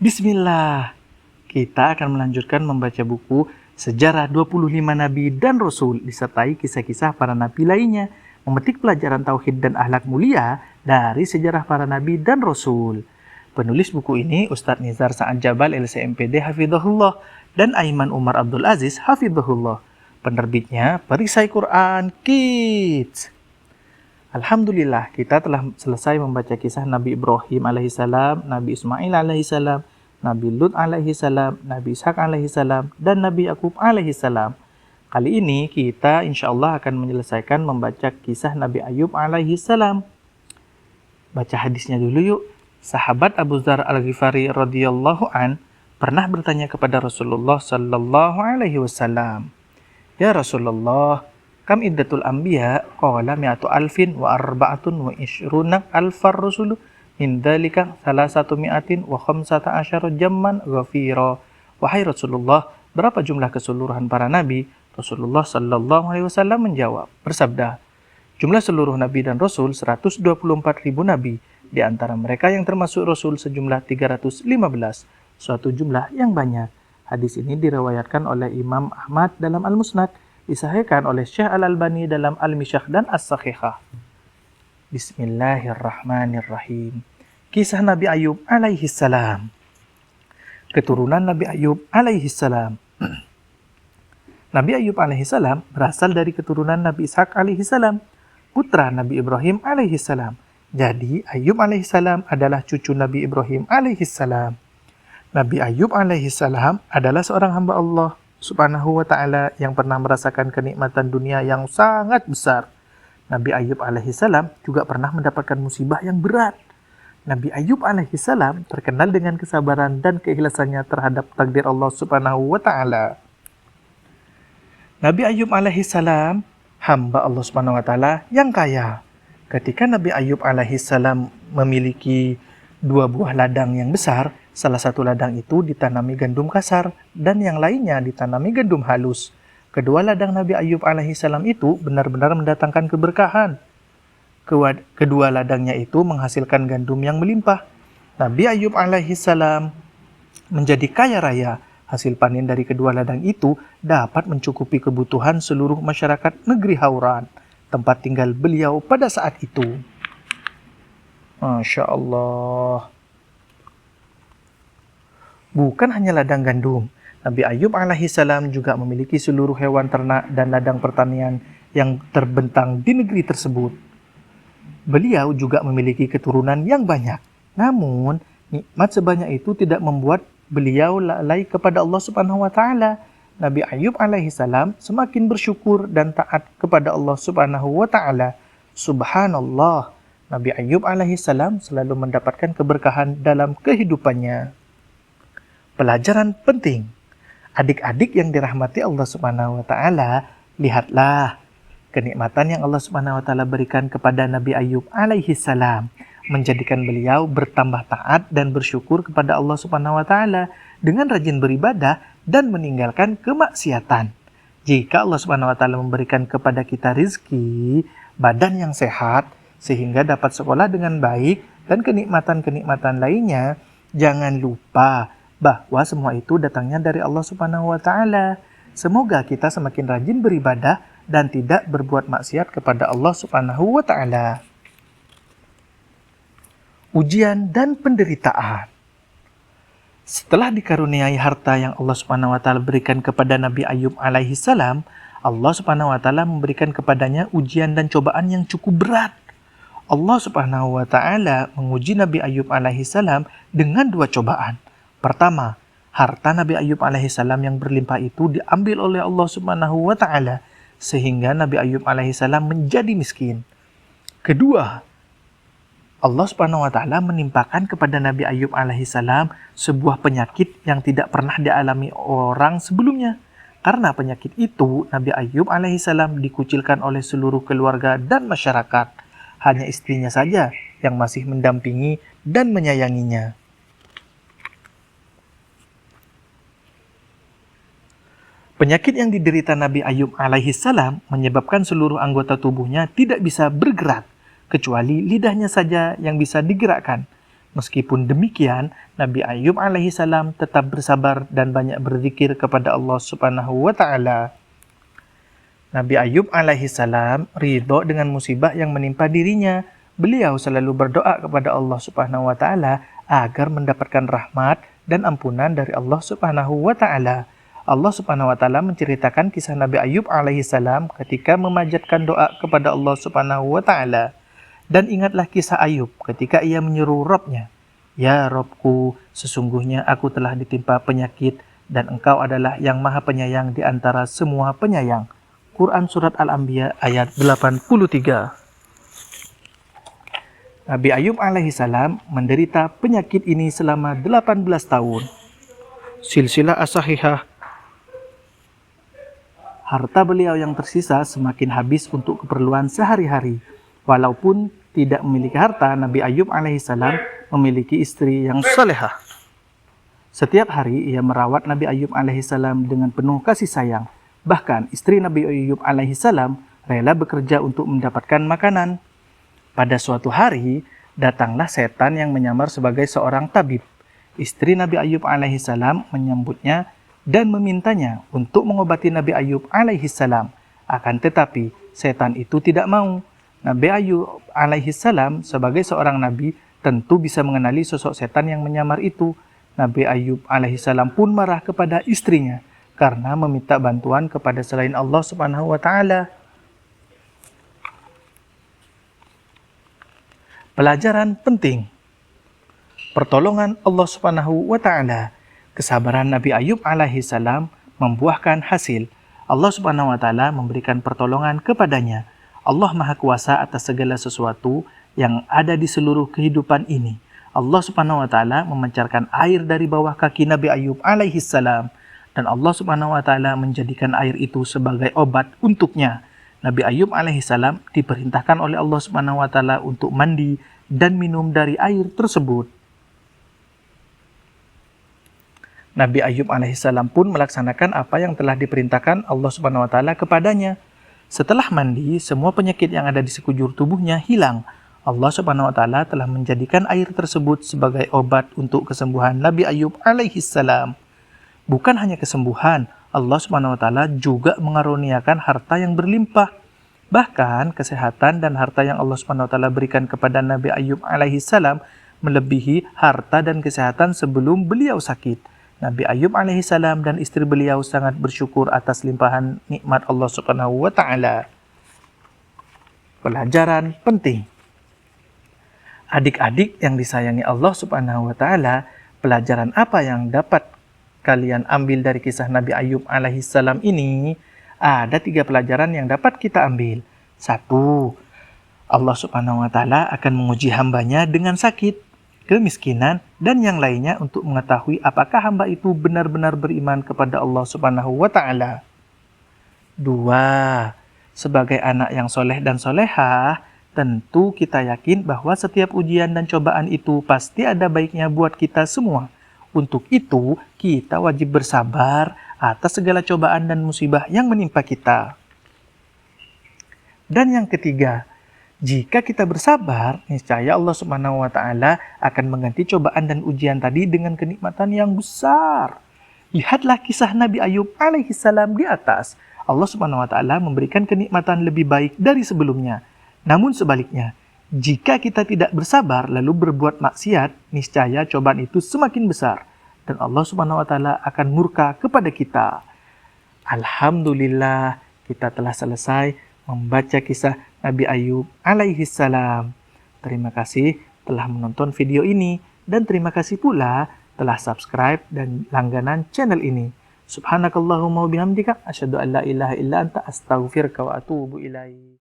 Bismillah. Kita akan melanjutkan membaca buku Sejarah 25 Nabi dan Rasul disertai kisah-kisah para nabi lainnya, memetik pelajaran tauhid dan akhlak mulia dari sejarah para nabi dan rasul. Penulis buku ini Ustadz Nizar Sa'ad Jabal LCMPD Hafidhahullah dan Aiman Umar Abdul Aziz Hafidhahullah. Penerbitnya Perisai Quran Kids. Alhamdulillah, kita telah selesai membaca kisah Nabi Ibrahim alaihissalam, Nabi Ismail alaihissalam, Nabi Lut alaihissalam, Nabi Ishak alaihissalam, dan Nabi Yakub alaihissalam. Kali ini kita insya Allah akan menyelesaikan membaca kisah Nabi Ayub alaihissalam. Baca hadisnya dulu yuk. Sahabat Abu Dzar Al-Ghifari radhiyallahu an pernah bertanya kepada Rasulullah sallallahu alaihi wasallam, "Ya Rasulullah, kam iddatul anbiya?" Qala mi'atu alfin wa arba'atun wa ishruna alfar rusulu min dzalika salasatu mi'atin wa khamsata asyara jamman ghafira. Wahai Rasulullah, berapa jumlah keseluruhan para nabi? Rasulullah sallallahu alaihi wasallam menjawab, bersabda, jumlah seluruh nabi dan rasul 124.000 nabi. Di antara mereka yang termasuk rasul sejumlah 315, suatu jumlah yang banyak. Hadis ini diriwayatkan oleh Imam Ahmad dalam Al-Musnad, disahihkan oleh Syekh Al-Albani dalam Al-Mishah dan As-Sahihah. Bismillahirrahmanirrahim. Kisah Nabi Ayub alaihissalam. Keturunan Nabi Ayub alaihissalam. Nabi Ayub alaihissalam berasal dari keturunan Nabi Ishak alaihissalam, putra Nabi Ibrahim alaihissalam. Jadi Ayub alaihissalam adalah cucu Nabi Ibrahim alaihissalam. Nabi Ayub alaihissalam adalah seorang hamba Allah subhanahu wa ta'ala yang pernah merasakan kenikmatan dunia yang sangat besar. Nabi Ayub alaihissalam juga pernah mendapatkan musibah yang berat. Nabi Ayub alaihissalam terkenal dengan kesabaran dan keikhlasannya terhadap takdir Allah subhanahu wa ta'ala. Nabi Ayub alaihissalam hamba Allah subhanahu wa ta'ala yang kaya. Ketika Nabi Ayub alaihissalam memiliki 2 buah ladang yang besar, salah satu ladang itu ditanami gandum kasar dan yang lainnya ditanami gandum halus. Kedua ladang Nabi Ayub alaihissalam itu benar-benar mendatangkan keberkahan. Kedua ladangnya itu menghasilkan gandum yang melimpah. Nabi Ayub alaihissalam menjadi kaya raya. Hasil panen dari kedua ladang itu dapat mencukupi kebutuhan seluruh masyarakat negeri Hauran, tempat tinggal beliau pada saat itu. Masya Allah. Bukan hanya ladang gandum, Nabi Ayub alaihissalam juga memiliki seluruh hewan ternak dan ladang pertanian yang terbentang di negeri tersebut. Beliau juga memiliki keturunan yang banyak. Namun, nikmat sebanyak itu tidak membuat beliau lalai kepada Allah subhanahu wa ta'ala. Nabi Ayub alaihissalam semakin bersyukur dan taat kepada Allah subhanahu wa ta'ala. Subhanallah, Nabi Ayub alaihissalam selalu mendapatkan keberkahan dalam kehidupannya. Pelajaran penting. Adik-adik yang dirahmati Allah subhanahu wa ta'ala, lihatlah kenikmatan yang Allah subhanahu wa ta'ala berikan kepada Nabi Ayub alaihissalam, menjadikan beliau bertambah taat dan bersyukur kepada Allah subhanahu wa ta'ala dengan rajin beribadah dan meninggalkan kemaksiatan. Jika Allah subhanahu wa ta'ala memberikan kepada kita rizki, badan yang sehat, sehingga dapat sekolah dengan baik, dan kenikmatan-kenikmatan lainnya, jangan lupa bahwa semua itu datangnya dari Allah subhanahu wa ta'ala. Semoga kita semakin rajin beribadah dan tidak berbuat maksiat kepada Allah subhanahu wa ta'ala. Ujian dan penderitaan. Setelah dikaruniai harta yang Allah subhanahu wa ta'ala berikan kepada Nabi Ayub alaihissalam, Allah subhanahu wa ta'ala memberikan kepadanya ujian dan cobaan yang cukup berat. Allah subhanahu wa ta'ala menguji Nabi Ayub alaihissalam dengan 2 cobaan. Pertama, harta Nabi Ayub alaihissalam yang berlimpah itu diambil oleh Allah subhanahu wa ta'ala, sehingga Nabi Ayub alaihissalam menjadi miskin. Kedua, Allah subhanahu wa ta'ala menimpakan kepada Nabi Ayub alaihissalam sebuah penyakit yang tidak pernah dialami orang sebelumnya. Karena penyakit itu, Nabi Ayub alaihissalam dikucilkan oleh seluruh keluarga dan masyarakat. Hanya istrinya saja yang masih mendampingi dan menyayanginya. Penyakit yang diderita Nabi Ayub alaihissalam menyebabkan seluruh anggota tubuhnya tidak bisa bergerak, kecuali lidahnya saja yang bisa digerakkan. Meskipun demikian, Nabi Ayub alaihissalam tetap bersabar dan banyak berzikir kepada Allah Subhanahu wa Ta'ala. Nabi Ayub alaihissalam ridho dengan musibah yang menimpa dirinya. Beliau selalu berdoa kepada Allah Subhanahu wa Ta'ala agar mendapatkan rahmat dan ampunan dari Allah Subhanahu wa Ta'ala. Allah Subhanahu wa Ta'ala menceritakan kisah Nabi Ayub alaihissalam ketika memanjatkan doa kepada Allah Subhanahu wa Ta'ala. Dan ingatlah kisah Ayub ketika ia menyeru Robnya, "Ya Robku, sesungguhnya aku telah ditimpa penyakit dan Engkau adalah yang maha penyayang di antara semua penyayang." Quran Surat Al-Anbiya ayat 83. Nabi Ayub alaihissalam menderita penyakit ini selama 18 tahun. Silsilah as-sahihah, harta beliau yang tersisa semakin habis untuk keperluan sehari-hari. Walaupun tidak memiliki harta, Nabi Ayub alaihissalam memiliki istri yang salehah. Setiap hari ia merawat Nabi Ayub alaihissalam dengan penuh kasih sayang. Bahkan istri Nabi Ayub alaihissalam rela bekerja untuk mendapatkan makanan. Pada suatu hari, datanglah setan yang menyamar sebagai seorang tabib. Istri Nabi Ayub alaihissalam menyambutnya dan memintanya untuk mengobati Nabi Ayub alaihissalam. Akan tetapi, setan itu tidak mau. Nabi Ayub alaihissalam sebagai seorang nabi tentu bisa mengenali sosok setan yang menyamar itu. Nabi Ayub alaihissalam pun marah kepada istrinya karena meminta bantuan kepada selain Allah Subhanahu wa Ta'ala. Pelajaran penting. Pertolongan Allah Subhanahu wa Ta'ala. Kesabaran Nabi Ayub alaihissalam membuahkan hasil. Allah Subhanahu wa Ta'ala memberikan pertolongan kepadanya. Allah Maha Kuasa atas segala sesuatu yang ada di seluruh kehidupan ini. Allah Subhanahu wa Ta'ala memancarkan air dari bawah kaki Nabi Ayub alaihissalam. Dan Allah Subhanahu wa Ta'ala menjadikan air itu sebagai obat untuknya. Nabi Ayub alaihissalam diperintahkan oleh Allah Subhanahu wa Ta'ala untuk mandi dan minum dari air tersebut. Nabi Ayub alaihissalam pun melaksanakan apa yang telah diperintahkan Allah Subhanahu wa Ta'ala kepadanya. Setelah mandi, semua penyakit yang ada di sekujur tubuhnya hilang. Allah Subhanahu wa Ta'ala telah menjadikan air tersebut sebagai obat untuk kesembuhan Nabi Ayub alaihissalam. Bukan hanya kesembuhan, Allah Subhanahu wa Ta'ala juga mengaruniakan harta yang berlimpah. Bahkan kesehatan dan harta yang Allah Subhanahu wa Ta'ala berikan kepada Nabi Ayub alaihissalam melebihi harta dan kesehatan sebelum beliau sakit. Nabi Ayub alaihissalam dan istri beliau sangat bersyukur atas limpahan nikmat Allah Subhanahu wa Ta'ala. Pelajaran penting. Adik-adik yang disayangi Allah Subhanahu wa Ta'ala, pelajaran apa yang dapat kalian ambil dari kisah Nabi Ayub alaihissalam ini? Ada 3 pelajaran yang dapat kita ambil. 1. Allah Subhanahu wa Ta'ala akan menguji hambanya dengan sakit, kemiskinan, dan yang lainnya untuk mengetahui apakah hamba itu benar-benar beriman kepada Allah Subhanahu wa Ta'ala. 2. Sebagai anak yang soleh dan solehah, tentu kita yakin bahwa setiap ujian dan cobaan itu pasti ada baiknya buat kita semua. Untuk itu, kita wajib bersabar atas segala cobaan dan musibah yang menimpa kita. Dan yang ketiga, jika kita bersabar, niscaya Allah Subhanahu wa Ta'ala akan mengganti cobaan dan ujian tadi dengan kenikmatan yang besar. Lihatlah kisah Nabi Ayub alaihissalam di atas. Allah Subhanahu wa Ta'ala memberikan kenikmatan lebih baik dari sebelumnya. Namun sebaliknya, jika kita tidak bersabar lalu berbuat maksiat, niscaya cobaan itu semakin besar dan Allah Subhanahu wa Ta'ala akan murka kepada kita. Alhamdulillah, kita telah selesai membaca kisah Nabi Ayub alaihissalam. Terima kasih telah menonton video ini dan terima kasih pula telah subscribe dan langganan channel ini. Subhanakallahumma wa bihamdika asyhadu an la ilaha illa anta astaghfiruka wa atubu ilaik.